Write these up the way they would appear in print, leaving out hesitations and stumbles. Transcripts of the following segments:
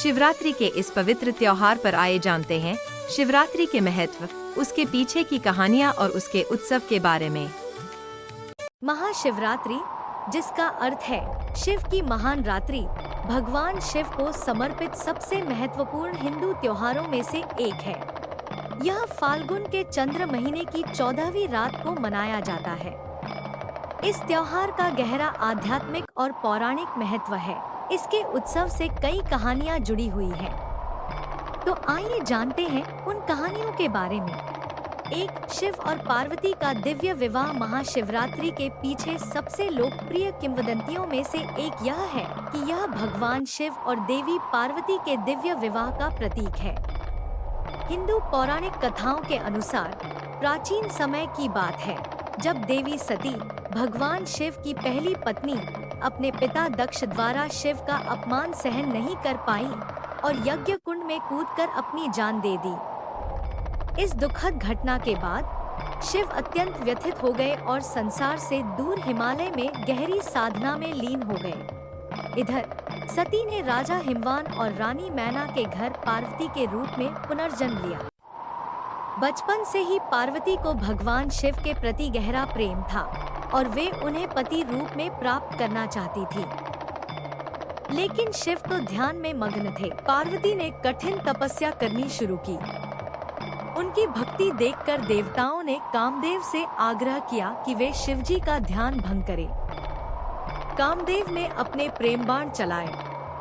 शिवरात्रि के इस पवित्र त्योहार पर आए जानते हैं शिवरात्रि के महत्व, उसके पीछे की कहानियाँ और उसके उत्सव के बारे में। महाशिवरात्रि, जिसका अर्थ है शिव की महान रात्रि, भगवान शिव को समर्पित सबसे महत्वपूर्ण हिंदू त्योहारों में से एक है। यह फाल्गुन के चंद्र महीने की 14वीं रात को मनाया जाता है। इस त्योहार का गहरा आध्यात्मिक और पौराणिक महत्व है। इसके उत्सव से कई कहानियां जुड़ी हुई हैं। तो आइए जानते हैं उन कहानियों के बारे में। एक, शिव और पार्वती का दिव्य विवाह। महाशिवरात्रि के पीछे सबसे लोकप्रिय किंवदंतियों में से एक यह है कि यह भगवान शिव और देवी पार्वती के दिव्य विवाह का प्रतीक है। हिंदू पौराणिक कथाओं के अनुसार प्राचीन समय की बात है, जब देवी सती, भगवान शिव की पहली पत्नी, अपने पिता दक्ष द्वारा शिव का अपमान सहन नहीं कर पाई और यज्ञ कुंड में कूदकर अपनी जान दे दी। इस दुखद घटना के बाद शिव अत्यंत व्यथित हो गए और संसार से दूर हिमालय में गहरी साधना में लीन हो गए। इधर सती ने राजा हिमवान और रानी मैना के घर पार्वती के रूप में पुनर्जन्म लिया। बचपन से ही पार्वती को भगवान शिव के प्रति गहरा प्रेम था और वे उन्हें पति रूप में प्राप्त करना चाहती थी। लेकिन शिव तो ध्यान में मग्न थे। पार्वती ने कठिन तपस्या करनी शुरू की। उनकी भक्ति देखकर देवताओं ने कामदेव से आग्रह किया कि वे शिवजी का ध्यान भंग करें। कामदेव ने अपने प्रेम बाण चलाए,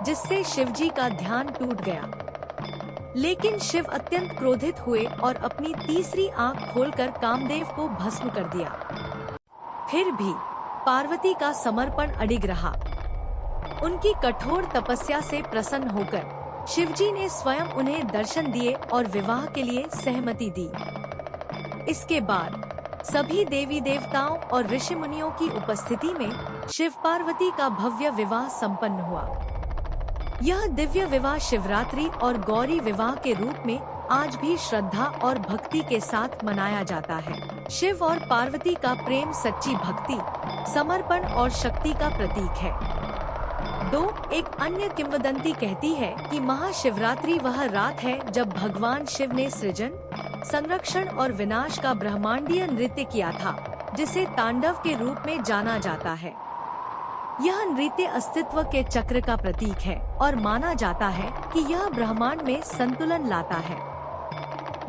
जिससे शिवजी का ध्यान टूट गया। लेकिन शिव अत्यंत क्रोधित हुए और अपनी तीसरी आंख खोलकर कामदेव को भस्म कर दिया। फिर भी पार्वती का समर्पण अडिग रहा। उनकी कठोर तपस्या से प्रसन्न होकर शिवजी ने स्वयं उन्हें दर्शन दिए और विवाह के लिए सहमति दी। इसके बाद सभी देवी देवताओं और ऋषि मुनियों की उपस्थिति में शिव पार्वती का भव्य विवाह संपन्न हुआ। यह दिव्य विवाह शिवरात्रि और गौरी विवाह के रूप में आज भी श्रद्धा और भक्ति के साथ मनाया जाता है। शिव और पार्वती का प्रेम सच्ची भक्ति, समर्पण और शक्ति का प्रतीक है। 2, एक अन्य किंवदंती कहती है कि महाशिवरात्रि वह रात है जब भगवान शिव ने सृजन, संरक्षण और विनाश का ब्रह्मांडीय नृत्य किया था, जिसे तांडव के रूप में जाना जाता है। यह नृत्य अस्तित्व के चक्र का प्रतीक है और माना जाता है कि यह ब्रह्मांड में संतुलन लाता है।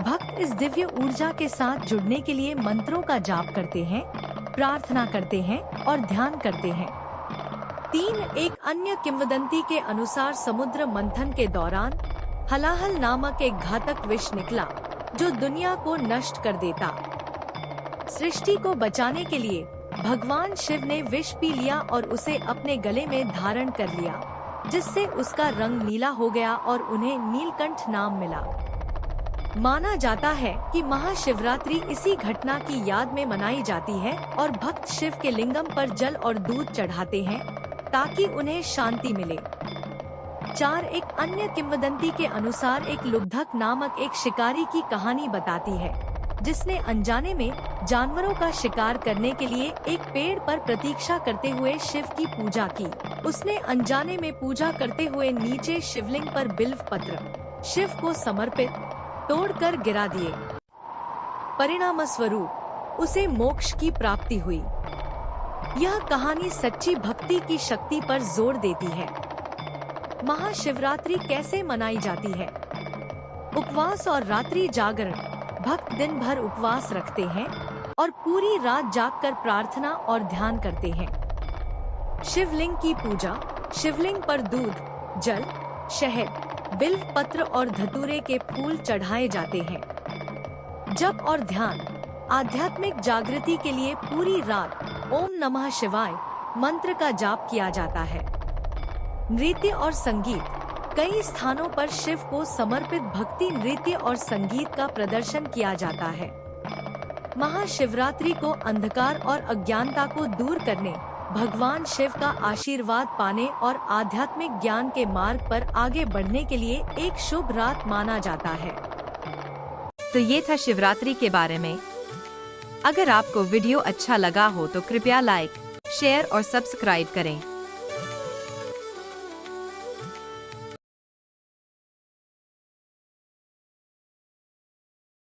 भक्त इस दिव्य ऊर्जा के साथ जुड़ने के लिए मंत्रों का जाप करते हैं, प्रार्थना करते हैं और ध्यान करते हैं। 3, एक अन्य किंवदंती के अनुसार समुद्र मंथन के दौरान हलाहल नामक एक घातक विष निकला, जो दुनिया को नष्ट कर देता। सृष्टि को बचाने के लिए भगवान शिव ने विष पी लिया और उसे अपने गले में धारण कर लिया, जिससे उसका रंग नीला हो गया और उन्हें नीलकंठ नाम मिला। माना जाता है कि महाशिवरात्रि इसी घटना की याद में मनाई जाती है और भक्त शिव के लिंगम पर जल और दूध चढ़ाते हैं ताकि उन्हें शांति मिले। 4, एक अन्य किंवदंती के अनुसार एक लुब्धक नामक एक शिकारी की कहानी बताती है, जिसने अनजाने में जानवरों का शिकार करने के लिए एक पेड़ पर प्रतीक्षा करते हुए शिव की पूजा की। उसने अनजाने में पूजा करते हुए नीचे शिवलिंग पर बिल्व पत्र शिव को समर्पित तोड़कर गिरा दिए। परिणाम स्वरूप उसे मोक्ष की प्राप्ति हुई। यह कहानी सच्ची भक्ति की शक्ति पर जोर देती है। महाशिवरात्रि कैसे मनाई जाती है? उपवास और रात्रि जागरण। भक्त दिन भर उपवास रखते हैं और पूरी रात जागकर प्रार्थना और ध्यान करते हैं। शिवलिंग की पूजा। शिवलिंग पर दूध, जल, शहद, बिल्व पत्र और धतूरे के फूल चढ़ाए जाते हैं। जप और ध्यान। आध्यात्मिक जागृति के लिए पूरी रात ओम नमः शिवाय मंत्र का जाप किया जाता है। नृत्य और संगीत। कई स्थानों पर शिव को समर्पित भक्ति नृत्य और संगीत का प्रदर्शन किया जाता है। महाशिवरात्रि को अंधकार और अज्ञानता को दूर करने, भगवान शिव का आशीर्वाद पाने और आध्यात्मिक ज्ञान के मार्ग पर आगे बढ़ने के लिए एक शुभ रात माना जाता है। तो ये था शिवरात्रि के बारे में। अगर आपको वीडियो अच्छा लगा हो तो कृपया लाइक, शेयर और सब्सक्राइब करें।